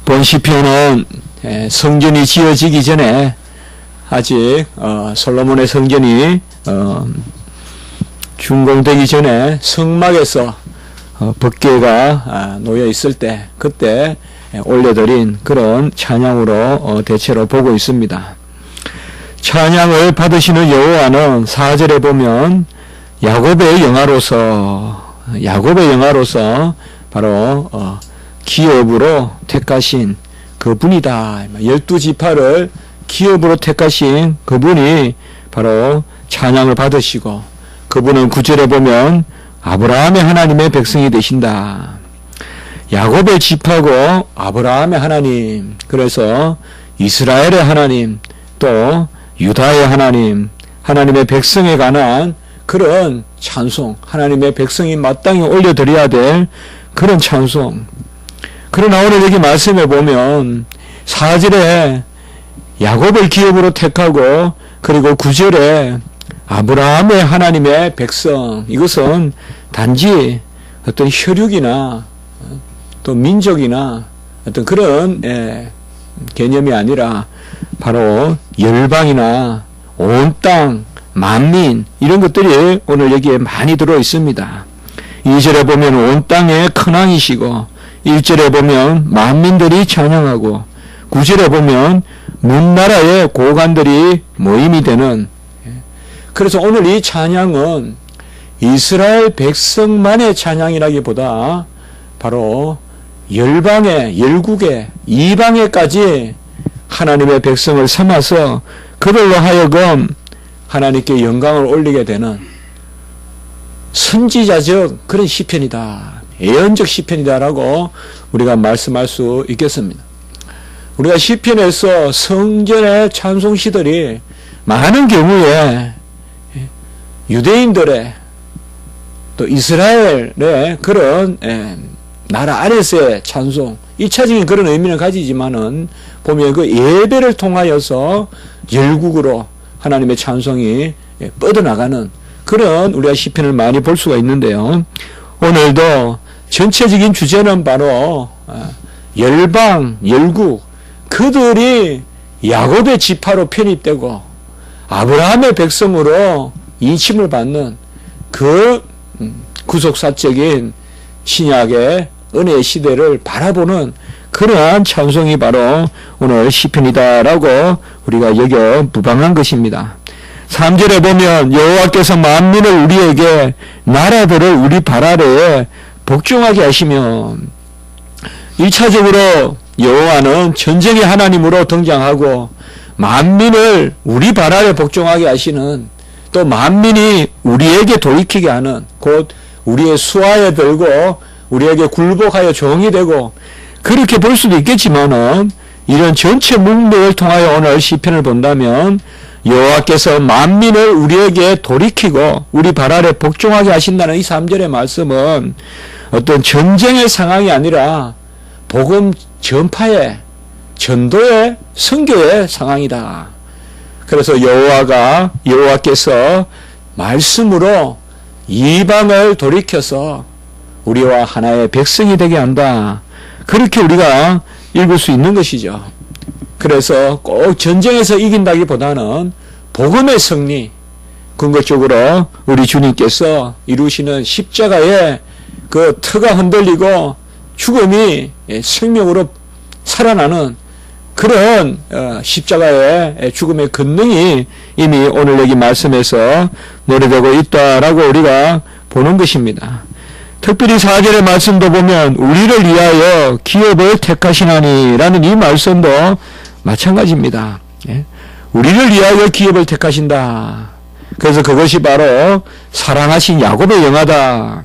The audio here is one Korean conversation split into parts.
본 시편은 성전이 지어지기 전에 아직 솔로몬의 성전이 준공되기 전에 성막에서 법궤가 놓여 있을 때 그때 올려드린 그런 찬양으로 대체로 보고 있습니다. 찬양을 받으시는 여호와는 4절에 보면 야곱의 영화로서 바로 기업으로 택하신 그분이다. 12지파를 기업으로 택하신 그분이 바로 찬양을 받으시고, 그분은 9절에 보면 아브라함의 하나님의 백성이 되신다. 야곱의 지파고 아브라함의 하나님, 그래서 이스라엘의 하나님, 또 유다의 하나님, 하나님의 백성에 관한 그런 찬송, 하나님의 백성이 마땅히 올려드려야 될 그런 찬송. 그러나 오늘 여기 말씀해 보면 4절에 야곱을 기업으로 택하고, 그리고 9절에 아브라함의 하나님의 백성, 이것은 단지 어떤 혈육이나 또 민족이나 어떤 그런 개념이 아니라 바로 열방이나 온 땅, 만민, 이런 것들이 오늘 여기에 많이 들어 있습니다. 2절에 보면 온 땅의 큰왕이시고, 1절에 보면 만민들이 찬양하고, 9절에 보면 문나라의 고관들이 모임이 되는, 그래서 오늘 이 찬양은 이스라엘 백성만의 찬양이라기보다 바로 열방의, 열국의, 이방에까지 하나님의 백성을 삼아서 그들로 하여금 하나님께 영광을 올리게 되는 선지자적 그런 시편이다, 예언적 시편이다라고 우리가 말씀할 수 있겠습니다. 우리가 시편에서 성전의 찬송시들이 많은 경우에 유대인들의 또 이스라엘의 그런 나라 안에서의 찬송, 2차적인 그런 의미를 가지지만은 보면 그 예배를 통하여서 열국으로 하나님의 찬송이 뻗어나가는 그런 우리가 시편을 많이 볼 수가 있는데요. 오늘도 전체적인 주제는 바로 열방, 열국, 그들이 야곱의 지파로 편입되고 아브라함의 백성으로 인침을 받는 그 구속사적인 신약의 은혜의 시대를 바라보는 그러한 찬송이 바로 오늘 시편이다라고 우리가 여겨 무방한 것입니다. 3절에 보면 여호와께서 만민을 우리에게, 나라들을 우리 발 아래에 복종하게 하시며, 1차적으로 여호와는 전쟁의 하나님으로 등장하고 만민을 우리 발 아래 복종하게 하시는, 또 만민이 우리에게 돌이키게 하는, 곧 우리의 수하에 들고 우리에게 굴복하여 종이 되고, 그렇게 볼 수도 있겠지만은 이런 전체 문맥을 통하여 오늘 시편을 본다면 여호와께서 만민을 우리에게 돌이키고 우리 발 아래 복종하게 하신다는 이 3절의 말씀은 어떤 전쟁의 상황이 아니라 복음 전파의, 전도의, 선교의 상황이다. 그래서 여호와께서 말씀으로 이방을 돌이켜서 우리와 하나의 백성이 되게 한다, 그렇게 우리가 읽을 수 있는 것이죠. 그래서 꼭 전쟁에서 이긴다기보다는 복음의 승리, 궁극적으로 우리 주님께서 이루시는 십자가의 그 터가 흔들리고 죽음이 생명으로 살아나는 그런 십자가의 죽음의 권능이 이미 오늘 여기 말씀에서 노래되고 있다라고 우리가 보는 것입니다. 특별히 4절의 말씀도 보면 우리를 위하여 기업을 택하시나니 라는 이 말씀도 마찬가지입니다. 우리를 위하여 기업을 택하신다. 그래서 그것이 바로 사랑하신 야곱의 영화다.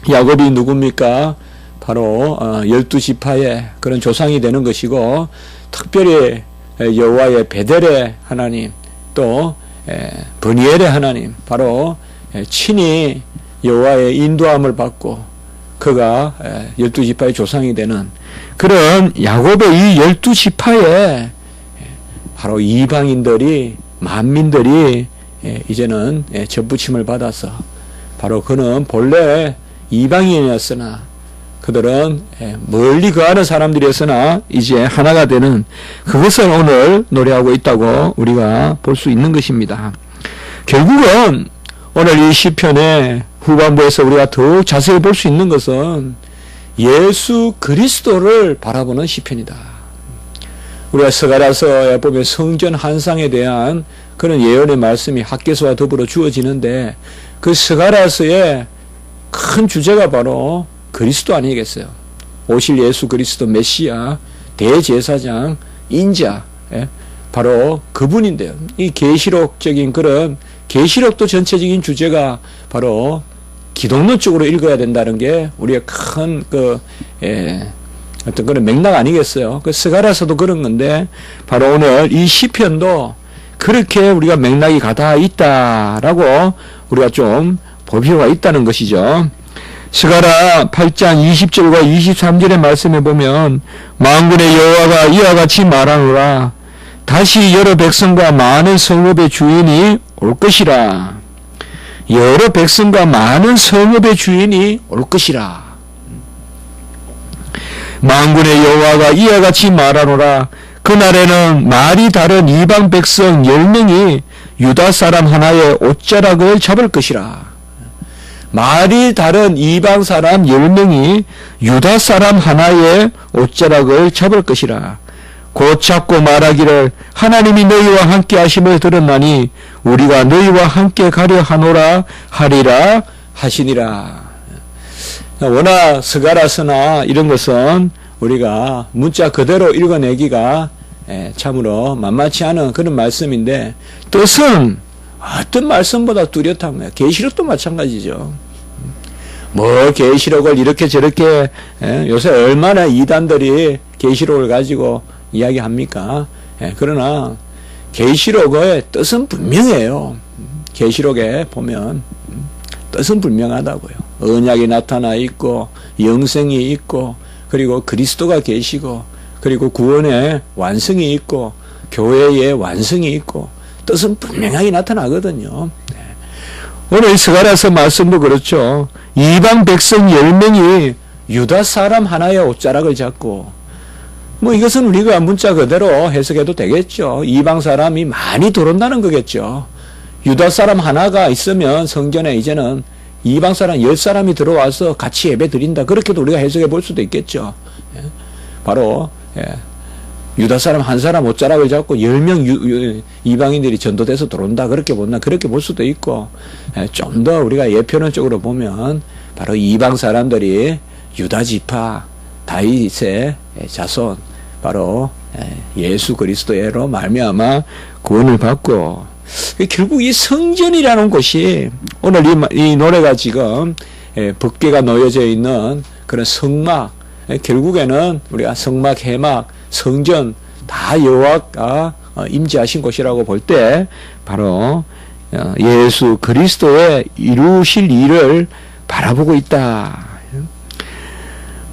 야곱이 누굽니까? 바로 12지파의 그런 조상이 되는 것이고, 특별히 여호와의 베델의 하나님, 또 브니엘의 하나님, 바로 친히 여호와의 인도함을 받고 그가 12지파의 조상이 되는 그런 야곱의 이 12지파에 바로 이방인들이, 만민들이 이제는 접붙임을 받아서, 바로 그는 본래 이방인이었으나 그들은 멀리 거하는 사람들이었으나 이제 하나가 되는 그것을 오늘 노래하고 있다고 우리가 볼 수 있는 것입니다. 결국은 오늘 이 시편의 후반부에서 우리가 더욱 자세히 볼 수 있는 것은 예수 그리스도를 바라보는 시편이다. 우리가 스가랴서에 보면 성전 한상에 대한 그런 예언의 말씀이 학개서와 더불어 주어지는데 그 스가랴서의 큰 주제가 바로 그리스도 아니겠어요? 오실 예수 그리스도 메시아 대제사장 인자 바로 그분인데요. 이 계시록적인 그런 계시록도 전체적인 주제가 바로 기독론적으로 읽어야 된다는 게 우리의 큰 어떤 그런 맥락 아니겠어요? 그 스가랴서도 그런 건데 바로 오늘 이 시편도 그렇게 우리가 맥락이 가다 있다라고 우리가 좀 볼 필요가 있다는 것이죠. 스가랴 8장 20절과 23절의 말씀에 보면 만군의 여호와가 이와 같이 말하노라 다시 여러 백성과 많은 성읍의 주인이 올 것이라. 여러 백성과 많은 성읍의 주인이 올 것이라. 만군의 여호와가 이와 같이 말하노라 그날에는 말이 다른 이방 백성 10명이 유다 사람 하나의 옷자락을 잡을 것이라. 말이 다른 이방 사람 10명이 유다 사람 하나의 옷자락을 잡을 것이라. 곧 잡고 말하기를 하나님이 너희와 함께 하심을 들었나니 우리가 너희와 함께 가려 하노라 하리라 하시니라. 워낙 스가랴서나 이런 것은 우리가 문자 그대로 읽어내기가 참으로 만만치 않은 그런 말씀인데 뜻은 어떤 말씀보다 뚜렷한 거예요. 계시록도 마찬가지죠. 뭐 계시록을 이렇게 저렇게 요새 얼마나 이단들이 계시록을 가지고 이야기합니까? 그러나 계시록의 뜻은 분명해요. 계시록에 보면 뜻은 분명하다고요. 언약이 나타나 있고 영생이 있고 그리고 그리스도가 계시고 그리고 구원의 완성이 있고 교회의 완성이 있고 뜻은 분명하게 나타나거든요. 오늘 스가랴서 말씀도 그렇죠. 이방 백성 10명이 유다 사람 하나의 옷자락을 잡고 뭐 이것은 우리가 문자 그대로 해석해도 되겠죠. 이방 사람이 많이 들어온다는 거겠죠. 유다 사람 하나가 있으면 성전에 이제는 이방 사람 10사람이 들어와서 같이 예배 드린다. 그렇게도 우리가 해석해 볼 수도 있겠죠. 바로 유다 사람 한 사람 옷자락을 잡고 10명 이방인들이 전도돼서 들어온다. 그렇게 본다. 그렇게 볼 수도 있고 좀 더 우리가 예편론적으로 보면 바로 이방 사람들이 유다 지파 다윗의 자손 바로 예수 그리스도로 말미암아 구원을 받고 결국 이 성전이라는 곳이 오늘 이 노래가 지금 법궤가 놓여져 있는 그런 성막 결국에는 우리가 성막 해막 성전 다 여호와가 임재하신 곳이라고 볼 때 바로 예수 그리스도의 이루실 일을 바라보고 있다.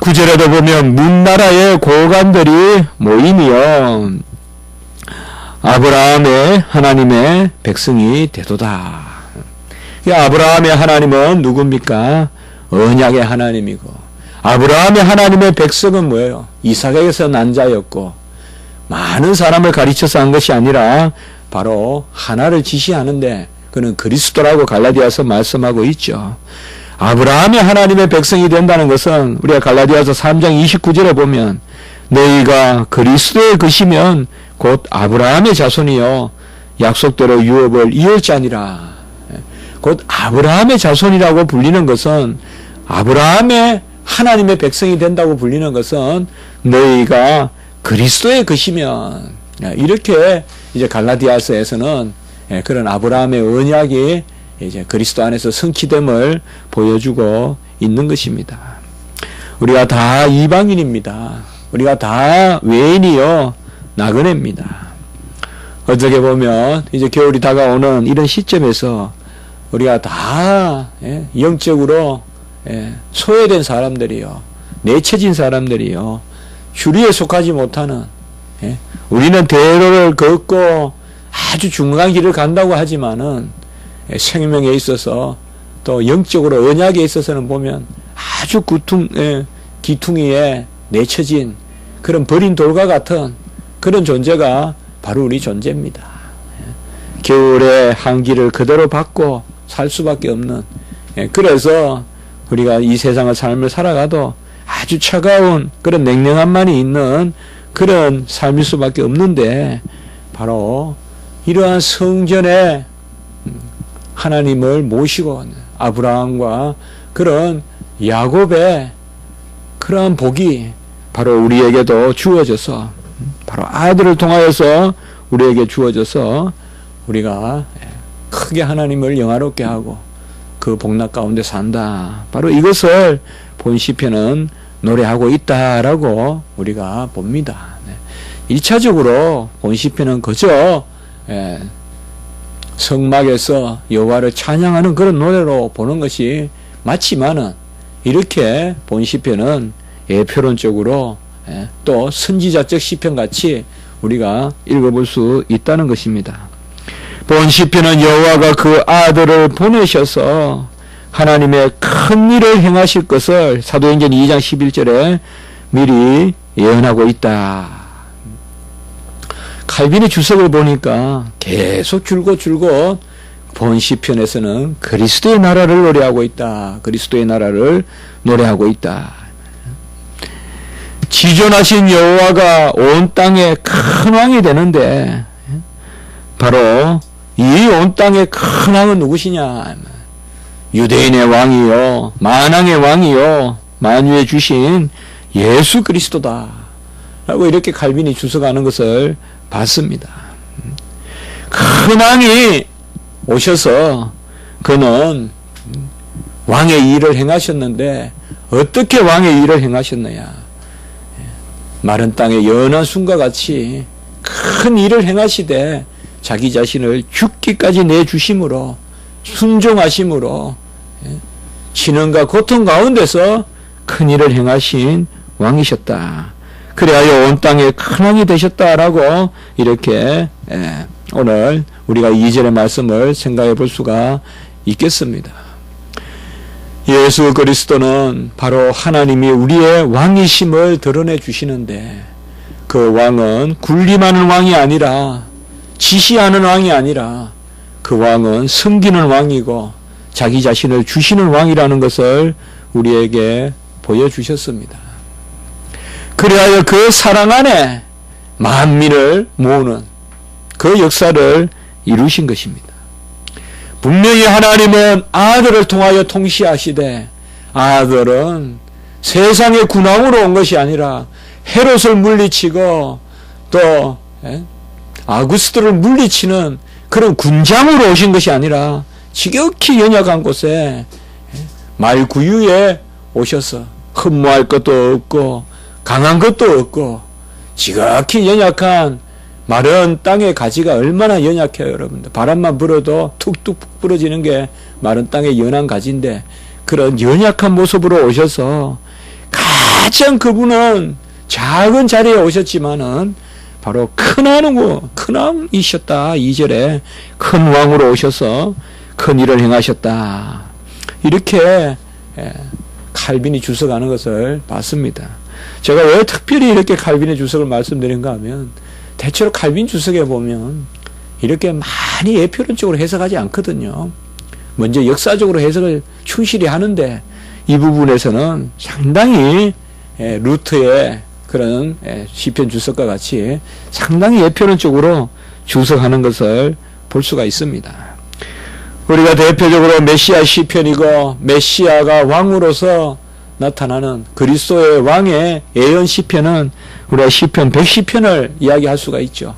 9절에도 보면 문나라의 고관들이 모이며 아브라함의 하나님의 백성이 되도다. 아브라함의 하나님은 누굽니까? 언약의 하나님이고 아브라함의 하나님의 백성은 뭐예요? 이삭에게서 난 자였고 많은 사람을 가르쳐서 한 것이 아니라 바로 하나를 지시하는데 그는 그리스도라고 갈라디아서 말씀하고 있죠. 아브라함의 하나님의 백성이 된다는 것은 우리가 갈라디아서 3장 29절에 보면 너희가 그리스도의 것이면 곧 아브라함의 자손이요 약속대로 유업을 이을 자니라. 곧 아브라함의 자손이라고 불리는 것은 아브라함의 하나님의 백성이 된다고 불리는 것은 너희가 그리스도의 것이면 이렇게 이제 갈라디아서에서는 그런 아브라함의 언약이 이제 그리스도 안에서 성취됨을 보여주고 있는 것입니다. 우리가 다 이방인입니다. 우리가 다 외인이요 나그네입니다. 어떻게 보면 이제 겨울이 다가오는 이런 시점에서 우리가 다 영적으로 소외된 사람들이요 내쳐진 사람들이요 주리에 속하지 못하는 우리는 대로를 걷고 아주 중간 길을 간다고 하지만은 생명에 있어서 또 영적으로 언약에 있어서는 보면 아주 기퉁이에 내쳐진 그런 버린 돌과 같은 그런 존재가 바로 우리 존재입니다. 겨울의 한기를 그대로 받고 살 수밖에 없는, 그래서 우리가 이 세상의 삶을 살아가도 아주 차가운 그런 냉랭함만이 있는 그런 삶일 수밖에 없는데, 바로 이러한 성전에 하나님을 모시고 아브라함과 그런 야곱의 그러한 복이 바로 우리에게도 주어져서, 바로 아들을 통하여서 우리에게 주어져서 우리가 크게 하나님을 영화롭게 하고 그 복락 가운데 산다. 바로 이것을 본 시편은 노래하고 있다라고 우리가 봅니다. 1차적으로 본 시편은 그저 성막에서 여호와를 찬양하는 그런 노래로 보는 것이 맞지만은, 이렇게 본 시편은 예표론적으로 또 선지자적 시편 같이 우리가 읽어볼 수 있다는 것입니다. 본 시편은 여호와가 그 아들을 보내셔서 하나님의 큰 일을 행하실 것을 사도행전 2장 11절에 미리 예언하고 있다. 칼빈의 주석을 보니까 계속 줄곧 본 시편에서는 그리스도의 나라를 노래하고 있다. 그리스도의 나라를 노래하고 있다. 지존하신 여호와가 온 땅의 큰 왕이 되는데, 바로 이 온 땅의 큰 왕은 누구시냐? 유대인의 왕이요, 만왕의 왕이요, 만유에 주신 예수 그리스도다 라고 이렇게 칼빈이 주석하는 것을 봤습니다. 큰 왕이 오셔서 그는 왕의 일을 행하셨는데, 어떻게 왕의 일을 행하셨느냐? 마른 땅의 연한 순과 같이 큰 일을 행하시되 자기 자신을 죽기까지 내주심으로, 순종하심으로 진흥과 고통 가운데서 큰 일을 행하신 왕이셨다. 그래야 온 땅에 큰 왕이 되셨다라고 이렇게 오늘 우리가 2절의 말씀을 생각해 볼 수가 있겠습니다. 예수 그리스도는 바로 하나님이 우리의 왕이심을 드러내 주시는데, 그 왕은 군림하는 왕이 아니라, 지시하는 왕이 아니라, 그 왕은 섬기는 왕이고 자기 자신을 주시는 왕이라는 것을 우리에게 보여주셨습니다. 그리하여 그 사랑 안에 만민을 모으는 그 역사를 이루신 것입니다. 분명히 하나님은 아들을 통하여 통치하시되, 아들은 세상의 군왕으로 온 것이 아니라 헤롯을 물리치고 또 아구스토를 물리치는 그런 군장으로 오신 것이 아니라 지극히 연약한 곳에 말구유에 오셔서 흠모할 것도 없고 강한 것도 없고 지극히 연약한 마른 땅의 가지가 얼마나 연약해요, 여러분들. 바람만 불어도 툭툭 부러지는 게 마른 땅의 연한 가지인데, 그런 연약한 모습으로 오셔서 가장 그분은 작은 자리에 오셨지만은 바로 큰 왕이셨다. 2절에 큰 왕으로 오셔서 큰 일을 행하셨다. 이렇게 칼빈이 주석하는 것을 봤습니다. 제가 왜 특별히 이렇게 칼빈의 주석을 말씀드린가 하면, 대체로 칼빈 주석에 보면 이렇게 많이 예표론적으로 해석하지 않거든요. 먼저 역사적으로 해석을 충실히 하는데, 이 부분에서는 상당히 루트의 그런 시편 주석과 같이 상당히 예표론적으로 주석하는 것을 볼 수가 있습니다. 우리가 대표적으로 메시아 시편이고, 메시아가 왕으로서 나타나는 그리스도의 왕의 예언 시편은 우리가 시편 110편을 이야기할 수가 있죠.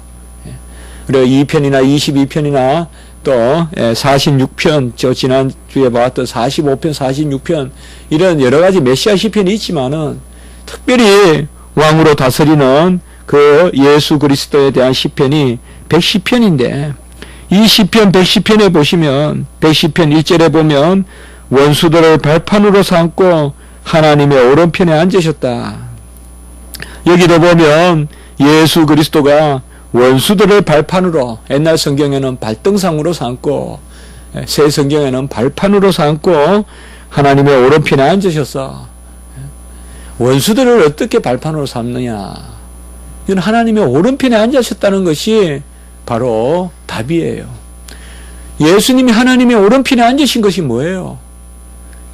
그리고 2편이나 22편이나 또 46편, 저 지난주에 봤던 45편, 46편, 이런 여러 가지 메시아 시편이 있지만은 특별히 왕으로 다스리는 그 예수 그리스도에 대한 시편이 110편인데, 이 시편 110편에 보시면 110편 1절에 보면 원수들을 발판으로 삼고 하나님의 오른편에 앉으셨다. 여기도 보면 예수 그리스도가 원수들을 발판으로, 옛날 성경에는 발등상으로 삼고 새 성경에는 발판으로 삼고 하나님의 오른편에 앉으셔서 원수들을 어떻게 발판으로 삼느냐. 이건 하나님의 오른편에 앉으셨다는 것이 바로 답이에요. 예수님이 하나님의 오른편에 앉으신 것이 뭐예요?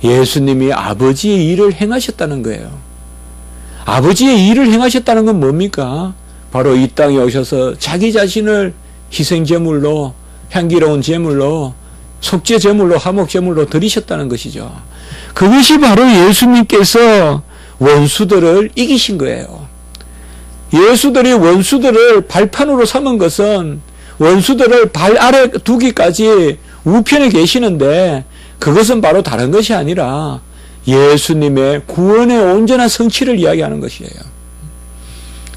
예수님이 아버지의 일을 행하셨다는 거예요. 아버지의 일을 행하셨다는 건 뭡니까? 바로 이 땅에 오셔서 자기 자신을 희생제물로, 향기로운 제물로, 속죄제물로, 화목제물로 드리셨다는 것이죠. 그것이 바로 예수님께서 원수들을 이기신 거예요. 예수들이 원수들을 발판으로 삼은 것은 원수들을 발 아래 두기까지 우편에 계시는데, 그것은 바로 다른 것이 아니라 예수님의 구원의 온전한 성취를 이야기하는 것이에요.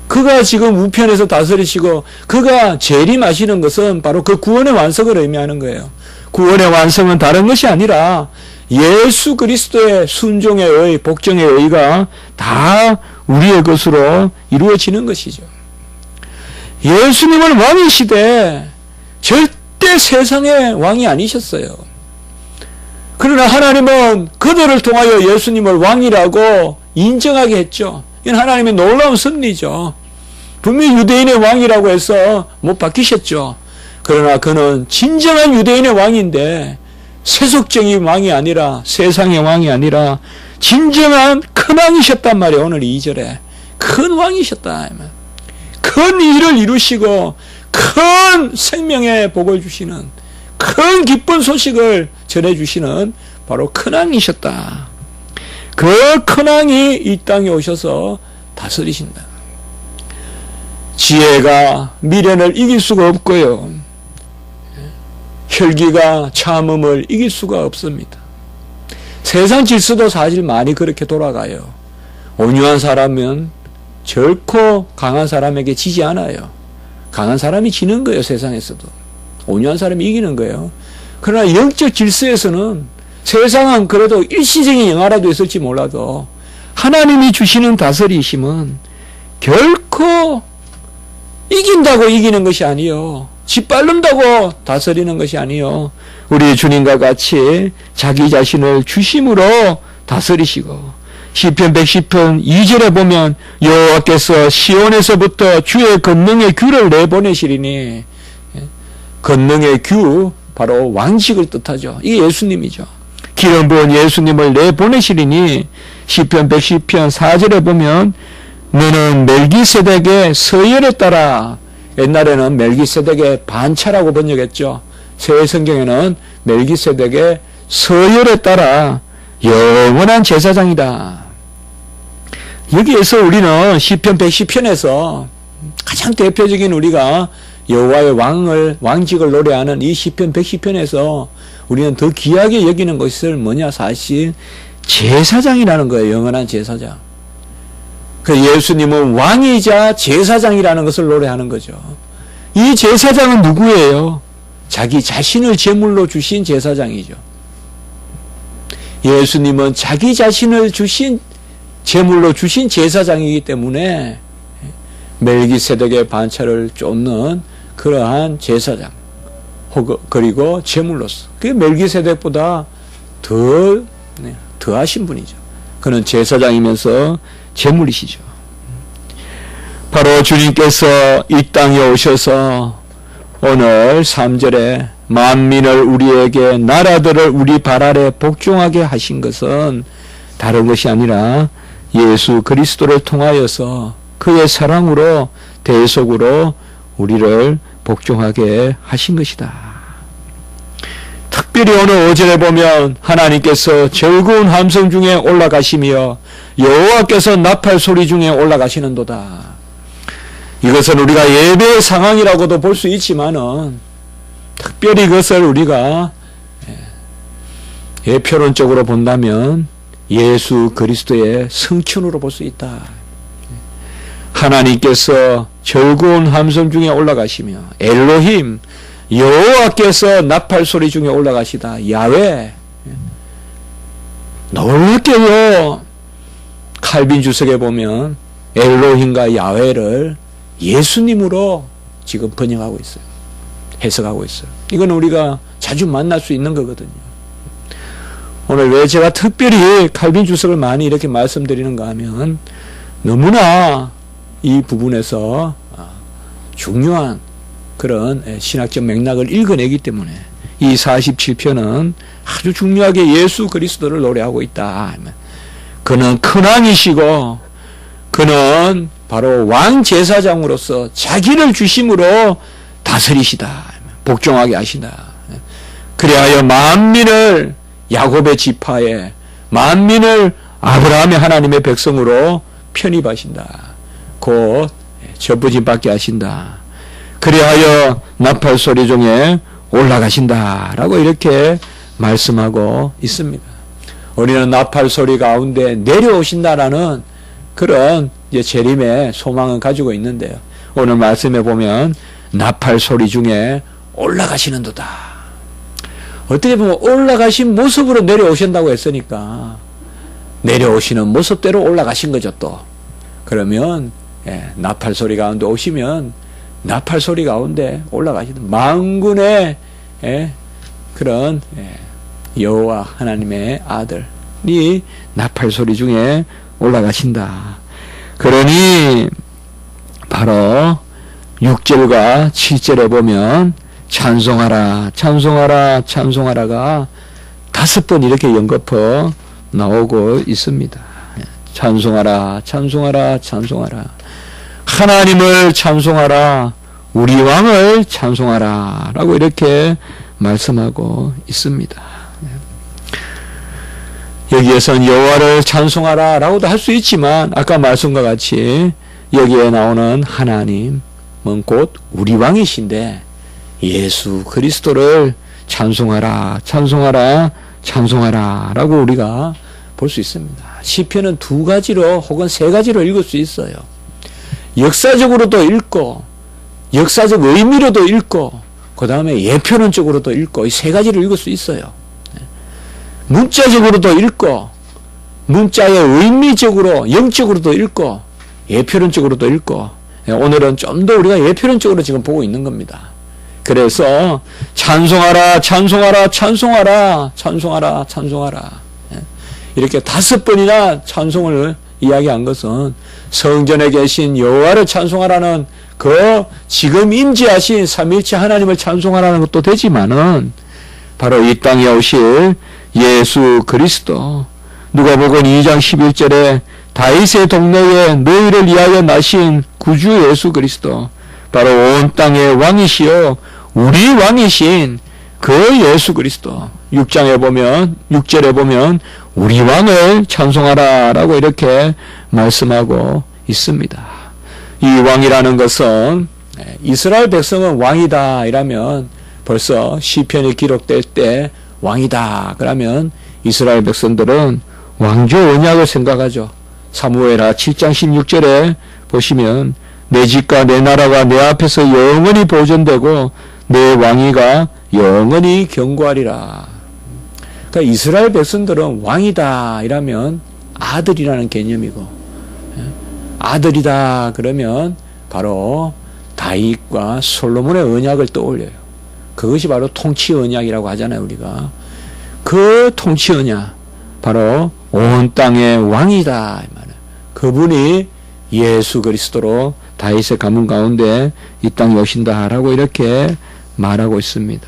그가 지금 우편에서 다스리시고 그가 재림하시는 것은 바로 그 구원의 완성을 의미하는 거예요. 구원의 완성은 다른 것이 아니라 예수 그리스도의 순종의 의, 복종의 의가 다 우리의 것으로 이루어지는 것이죠. 예수님은 왕이시되 절대 세상의 왕이 아니셨어요. 그러나 하나님은 그들을 통하여 예수님을 왕이라고 인정하게 했죠. 이건 하나님의 놀라운 섭리죠. 분명히 유대인의 왕이라고 해서 못 바뀌셨죠. 그러나 그는 진정한 유대인의 왕인데 세속적인 왕이 아니라, 세상의 왕이 아니라 진정한 큰 왕이셨단 말이에요. 오늘 2절에 큰 왕이셨다. 큰 일을 이루시고 큰 생명의 복을 주시는, 큰 기쁜 소식을 전해주시는 바로 큰 왕이셨다. 그 큰 왕이 이 땅에 오셔서 다스리신다. 지혜가 미련을 이길 수가 없고요, 혈기가 참음을 이길 수가 없습니다. 세상 질서도 사실 많이 그렇게 돌아가요. 온유한 사람은 결코 강한 사람에게 지지 않아요. 강한 사람이 지는 거예요. 세상에서도 온유한 사람이 이기는 거예요. 그러나 영적 질서에서는, 세상은 그래도 일시적인 영화라도 있을지 몰라도 하나님이 주시는 다스리심은 결코 이긴다고 이기는 것이 아니요, 짓밟는다고 다스리는 것이 아니요, 우리 주님과 같이 자기 자신을 주심으로 다스리시고, 시편 110편 2절에 보면 여호와께서 시온에서부터 주의 권능의 규를 내보내시리니, 권능의 규, 바로 왕직을 뜻하죠. 이게 예수님이죠. 기름 부은 예수님을 내보내시리니, 시편 110편 4절에 보면 너는 멜기세덱의 서열에 따라, 옛날에는 멜기세덱의 반차라고 번역했죠. 새 성경에는 멜기세덱의 서열에 따라 영원한 제사장이다. 여기에서 우리는 시편 110편에서 가장 대표적인, 우리가 여호와의 왕직을 노래하는 이 시편 110편에서 우리는 더 귀하게 여기는 것을 뭐냐, 사실 제사장이라는 거예요. 영원한 제사장. 그 예수님은 왕이자 제사장이라는 것을 노래하는 거죠. 이 제사장은 누구예요? 자기 자신을 제물로 주신 제사장이죠. 예수님은 자기 자신을 제물로 주신 제사장이기 때문에 멜기세덱의 반차를 쫓는 그러한 제사장, 그리고 제물로서, 그게 멜기세덱보다 더하신 분이죠. 그는 제사장이면서 제물이시죠. 바로 주님께서 이 땅에 오셔서 오늘 3절에 만민을 우리에게, 나라들을 우리 발 아래 복종하게 하신 것은 다른 것이 아니라 예수 그리스도를 통하여서 그의 사랑으로, 대속으로 우리를 복종하게 하신 것이다. 특별히 오늘 5절에 보면 하나님께서 즐거운 함성 중에 올라가시며 여호와께서 나팔 소리 중에 올라가시는도다. 이것은 우리가 예배의 상황이라고도 볼 수 있지만은, 특별히 이것을 우리가 예표론적으로 본다면 예수 그리스도의 성천으로 볼 수 있다. 하나님께서 즐거운 함성 중에 올라가시며, 엘로힘 여호와께서 나팔 소리 중에 올라가시다. 야훼. 놀랍게도 칼빈 주석에 보면 엘로힘과 야훼를 예수님으로 지금 번역하고 있어요. 해석하고 있어요. 이건 우리가 자주 만날 수 있는 거거든요. 오늘 왜 제가 특별히 칼빈 주석을 많이 이렇게 말씀드리는가 하면 너무나 이 부분에서 중요한 그런 신학적 맥락을 읽어내기 때문에 이 47편은 아주 중요하게 예수 그리스도를 노래하고 있다. 그는 큰 왕이시고 그는 바로 왕 제사장으로서 자기를 주심으로 다스리시다. 복종하게 하시다. 그리하여 만민을 야곱의 지파에 만민을 아브라함의 하나님의 백성으로 편입하신다. 곧 접부짐받게 하신다. 그리하여 나팔 소리 중에 올라가신다. 라고 이렇게 말씀하고 있습니다. 우리는 나팔 소리 가운데 내려오신다라는 그런 재림의 소망을 가지고 있는데요. 오늘 말씀에 보면 나팔 소리 중에 올라가시는도다. 어떻게 보면 올라가신 모습으로 내려오신다고 했으니까 내려오시는 모습대로 올라가신 거죠 또. 그러면 나팔 소리 가운데 오시면 나팔 소리 가운데 올라가시는 만군의 그런 여호와 하나님의 아들이 나팔 소리 중에 올라가신다. 그러니 바로 6절과 7절에 보면 찬송하라 찬송하라 찬송하라가 5번 이렇게 연거푸 나오고 있습니다. 찬송하라 찬송하라 찬송하라 하나님을 찬송하라 우리 왕을 찬송하라 라고 이렇게 말씀하고 있습니다. 여기에선 여호와를 찬송하라 라고도 할 수 있지만 아까 말씀과 같이 여기에 나오는 하나님은 곧 우리 왕이신데 예수 그리스도를 찬송하라 찬송하라 찬송하라 라고 우리가 볼 수 있습니다. 시편은 2가지로 혹은 3가지로 읽을 수 있어요. 역사적으로도 읽고 역사적 의미로도 읽고 그 다음에 예표론적으로도 읽고 이 3가지를 읽을 수 있어요. 문자적으로도 읽고 문자의 의미적으로 영적으로도 읽고 예표론적으로도 읽고 오늘은 좀 더 우리가 예표론적으로 지금 보고 있는 겁니다. 그래서 찬송하라 찬송하라 찬송하라 찬송하라 찬송하라 이렇게 5번이나 찬송을 이야기한 것은 성전에 계신 여호와를 찬송하라는 그 지금 임재하신 삼위일체 하나님을 찬송하라는 것도 되지만은 바로 이 땅에 오실 예수 그리스도 누가복음 2장 11절에 다윗의 동네에 너희를 위하여 나신 구주 예수 그리스도 바로 온 땅의 왕이시요 우리 왕이신 그 예수 그리스도 6절에 보면 우리 왕을 찬송하라 라고 이렇게 말씀하고 있습니다. 이 왕이라는 것은 이스라엘 백성은 왕이다 이라면 벌써 시편이 기록될 때 왕이다 그러면 이스라엘 백성들은 왕조 언약을 생각하죠. 사무엘하 7장 16절에 보시면 내 집과 내 나라가 내 앞에서 영원히 보존되고 내 왕위가 영원히 견고하리라. 그러니까 이스라엘 백성들은 왕이다 이라면 아들이라는 개념이고 아들이다 그러면 바로 다윗과 솔로몬의 언약을 떠올려요. 그것이 바로 통치 언약이라고 하잖아요. 우리가 그 통치 언약 바로 온 땅의 왕이다 이 말이에요. 그분이 예수 그리스도로 다윗의 가문 가운데 이 땅에 오신다라고 이렇게 말하고 있습니다.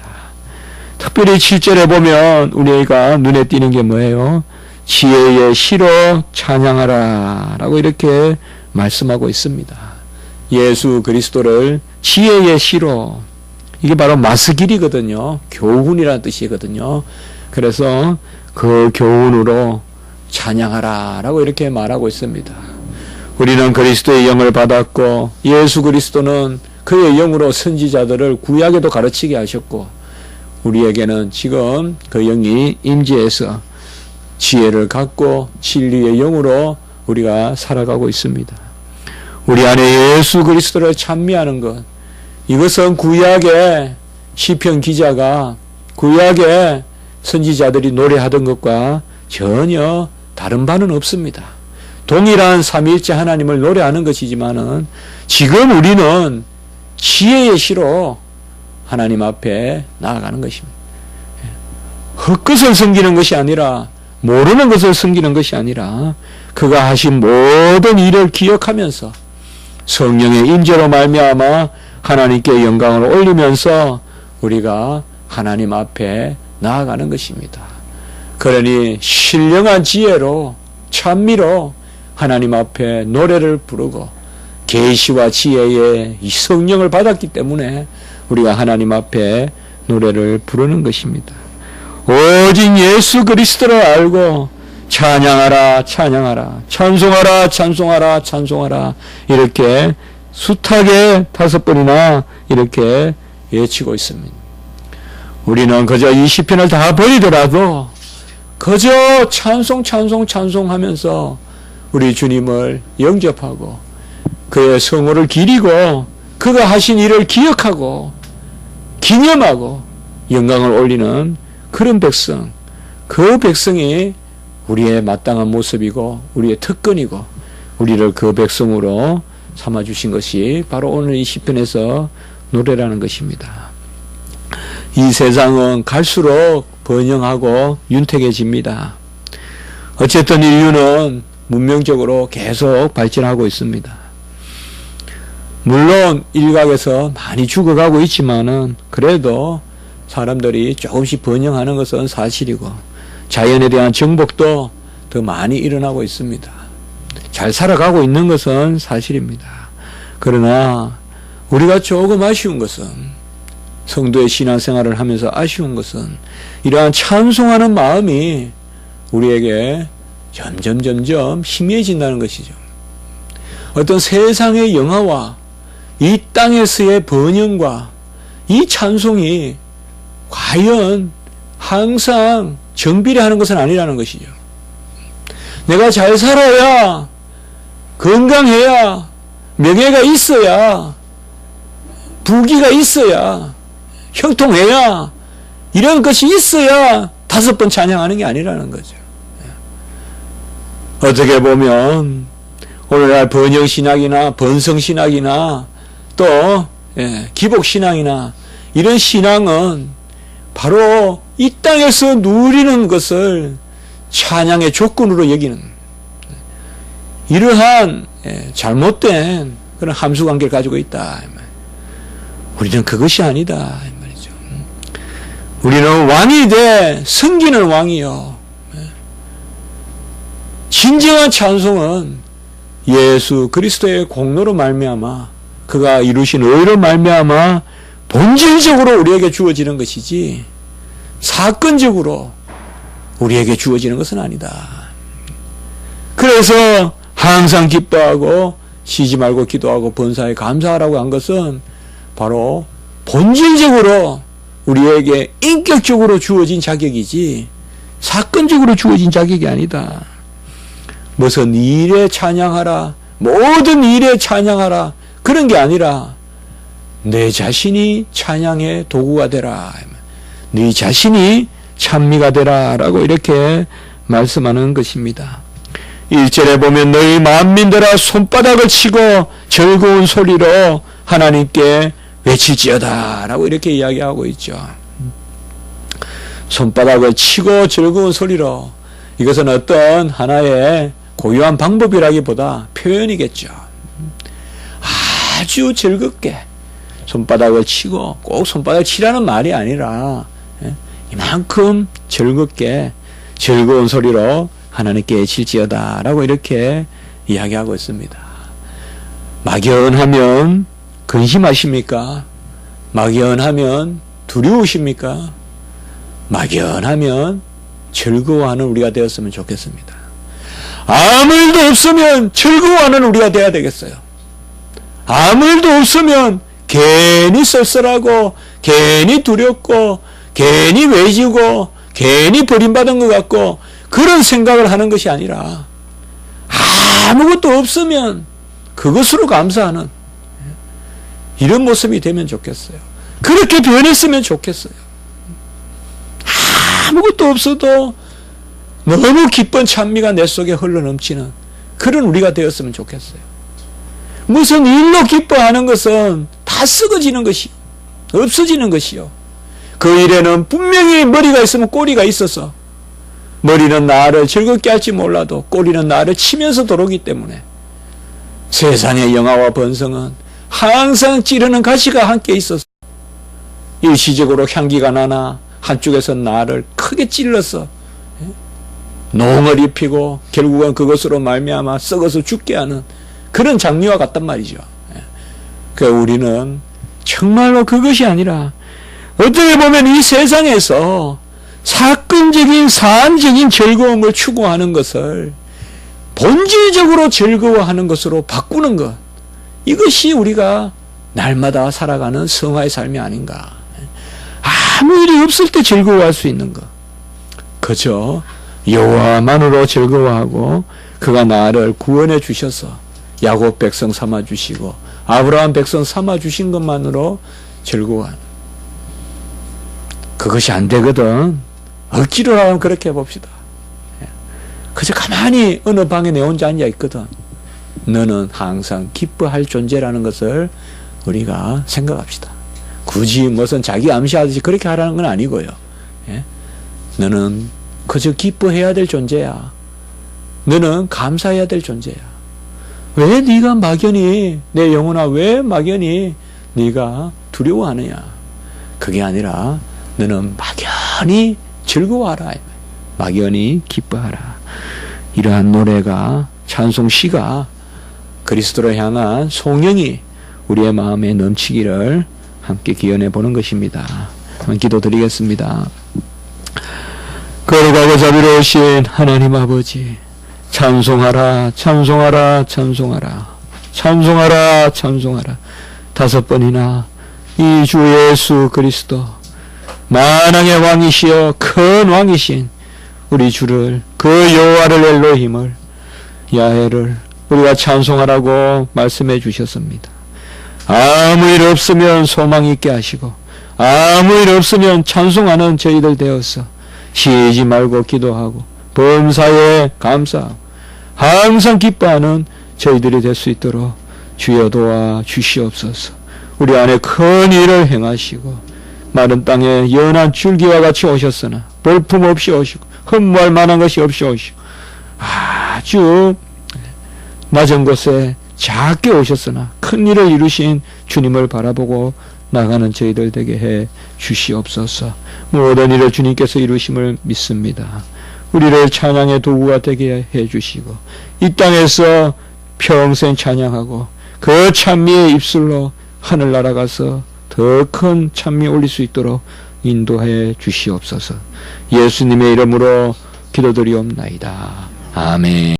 특별히 7절에 보면 우리가 눈에 띄는 게 뭐예요? 지혜의 시로 찬양하라 라고 이렇게 말씀하고 있습니다. 예수 그리스도를 지혜의 시로 이게 바로 마스길이거든요. 교훈이라는 뜻이거든요. 그래서 그 교훈으로 찬양하라 라고 이렇게 말하고 있습니다. 우리는 그리스도의 영을 받았고 예수 그리스도는 그의 영으로 선지자들을 구약에도 가르치게 하셨고 우리에게는 지금 그 영이 임재해서 지혜를 갖고 진리의 영으로 우리가 살아가고 있습니다. 우리 안에 예수 그리스도를 찬미하는 것 이것은 구약의 시편 기자가 구약의 선지자들이 노래하던 것과 전혀 다른 바는 없습니다. 동일한 삼위일체 하나님을 노래하는 것이지만은 지금 우리는 지혜의 시로 하나님 앞에 나아가는 것입니다. 헛것을 섬기는 것이 아니라, 모르는 것을 섬기는 것이 아니라 그가 하신 모든 일을 기억하면서 성령의 임재로 말미암아 하나님께 영광을 올리면서 우리가 하나님 앞에 나아가는 것입니다. 그러니 신령한 지혜로 찬미로 하나님 앞에 노래를 부르고 계시와 지혜의 이 성령을 받았기 때문에 우리가 하나님 앞에 노래를 부르는 것입니다. 오직 예수 그리스도를 알고 찬양하라 찬양하라 찬송하라 찬송하라 찬송하라 이렇게 숱하게 5번이나 이렇게 외치고 있습니다. 우리는 그저 이 시편을 다 버리더라도 그저 찬송 찬송 찬송하면서 우리 주님을 영접하고 그의 성호를 기리고 그가 하신 일을 기억하고 기념하고 영광을 올리는 그런 백성, 그 백성이 우리의 마땅한 모습이고 우리의 특권이고 우리를 그 백성으로 삼아주신 것이 바로 오늘 이 시편에서 노래라는 것입니다. 이 세상은 갈수록 번영하고 윤택해집니다. 어쨌든 인류는 문명적으로 계속 발전하고 있습니다. 물론 일각에서 많이 죽어가고 있지만은 그래도 사람들이 조금씩 번영하는 것은 사실이고 자연에 대한 정복도 더 많이 일어나고 있습니다. 잘 살아가고 있는 것은 사실입니다. 그러나 우리가 조금 아쉬운 것은 성도의 신앙생활을 하면서 아쉬운 것은 이러한 찬송하는 마음이 우리에게 점점 희미해진다는 것이죠. 어떤 세상의 영화와 이 땅에서의 번영과 이 찬송이 과연 항상 정비례하는 것은 아니라는 것이죠. 내가 잘 살아야, 건강해야, 명예가 있어야, 부귀가 있어야, 형통해야, 이런 것이 있어야 5번 찬양하는 게 아니라는 거죠. 어떻게 보면 오늘날 번영신학이나 번성신학이나 또 기복신앙이나 이런 신앙은 바로 이 땅에서 누리는 것을 찬양의 조건으로 여기는 이러한 잘못된 그런 함수관계를 가지고 있다. 우리는 그것이 아니다. 이 말이죠. 우리는 왕이 돼 섬기는 왕이요. 진정한 찬송은 예수 그리스도의 공로로 말미암아 그가 이루신 의로 말미암아 본질적으로 우리에게 주어지는 것이지 사건적으로 우리에게 주어지는 것은 아니다. 그래서 항상 기뻐하고 쉬지 말고 기도하고 번사에 감사하라고 한 것은 바로 본질적으로 우리에게 인격적으로 주어진 자격이지 사건적으로 주어진 자격이 아니다. 무슨 일에 찬양하라, 모든 일에 찬양하라 그런 게 아니라 내 자신이 찬양의 도구가 되라, 네 자신이 찬미가 되라 라고 이렇게 말씀하는 것입니다. 1절에 보면 너희 만민들아 손바닥을 치고 즐거운 소리로 하나님께 외칠지어다 라고 이렇게 이야기하고 있죠. 손바닥을 치고 즐거운 소리로, 이것은 어떤 하나의 고유한 방법이라기보다 표현이겠죠. 아주 즐겁게 손바닥을 치고, 꼭 손바닥을 치라는 말이 아니라 이만큼 즐겁게 즐거운 소리로 하나님께 칠지어다 라고 이렇게 이야기하고 있습니다. 막연하면 근심하십니까? 막연하면 두려우십니까? 막연하면 즐거워하는 우리가 되었으면 좋겠습니다. 아무 일도 없으면 즐거워하는 우리가 되어야 되겠어요. 아무 일도 없으면 괜히 쓸쓸하고 괜히 두렵고 괜히 외지고 괜히 버림받은 것 같고 그런 생각을 하는 것이 아니라 아무것도 없으면 그것으로 감사하는 이런 모습이 되면 좋겠어요. 그렇게 변했으면 좋겠어요. 아무것도 없어도 너무 기쁜 찬미가 내 속에 흘러넘치는 그런 우리가 되었으면 좋겠어요. 무슨 일로 기뻐하는 것은 다 썩어지는 것이요, 없어지는 것이요, 그 일에는 분명히 머리가 있으면 꼬리가 있어서 머리는 나를 즐겁게 할지 몰라도 꼬리는 나를 치면서 들어오기 때문에 세상의 영화와 번성은 항상 찌르는 가시가 함께 있어서 일시적으로 향기가 나나 한쪽에서 나를 크게 찔러서 노응을 입히고 결국은 그것으로 말미암아 썩어서 죽게 하는 그런 장미와 같단 말이죠. 그러니까 우리는 정말로 그것이 아니라 어떻게 보면 이 세상에서 사건적인 사안적인 즐거움을 추구하는 것을 본질적으로 즐거워하는 것으로 바꾸는 것, 이것이 우리가 날마다 살아가는 성화의 삶이 아닌가. 아무 일이 없을 때 즐거워할 수 있는 것, 그저 여호와만으로 즐거워하고 그가 나를 구원해 주셔서 야곱 백성 삼아 주시고 아브라함 백성 삼아 주신 것만으로 즐거워하는, 그것이 안 되거든 억지로라면 그렇게 해봅시다. 그저 가만히 어느 방에 내 혼자 앉아 있거든. 너는 항상 기뻐할 존재라는 것을 우리가 생각합시다. 굳이 무슨 자기 암시하듯이 그렇게 하라는 건 아니고요. 너는 그저 기뻐해야 될 존재야. 너는 감사해야 될 존재야. 왜 네가 막연히, 내 영혼아 왜 막연히 네가 두려워하느냐. 그게 아니라 너는 막연히 즐거워하라. 막연히 기뻐하라. 이러한 노래가, 찬송시가 그리스도를 향한 송영이 우리의 마음에 넘치기를 함께 기원해 보는 것입니다. 한번 기도드리겠습니다. 거룩하고 자비로우신 하나님 아버지, 찬송하라, 찬송하라, 찬송하라, 찬송하라, 찬송하라. 5번이나 이 주 예수 그리스도, 만왕의 왕이시여 큰 왕이신 우리 주를, 그 여호와를, 엘로힘을, 야훼를 우리가 찬송하라고 말씀해 주셨습니다. 아무 일 없으면 소망 있게 하시고 아무 일 없으면 찬송하는 저희들 되어서 쉬지 말고 기도하고 범사에 감사하고 항상 기뻐하는 저희들이 될 수 있도록 주여 도와 주시옵소서. 우리 안에 큰 일을 행하시고 마른 땅에 연한 줄기와 같이 오셨으나 볼품 없이 오시고 흠모할 만한 것이 없이 오시고 아주 낮은 곳에 작게 오셨으나 큰 일을 이루신 주님을 바라보고 나가는 저희들 되게 해 주시옵소서. 모든 일을 주님께서 이루심을 믿습니다. 우리를 찬양의 도구가 되게 해 주시고 이 땅에서 평생 찬양하고 그 찬미의 입술로 하늘나라 가서 더 큰 찬미 올릴 수 있도록 인도해 주시옵소서. 예수님의 이름으로 기도드리옵나이다. 아멘.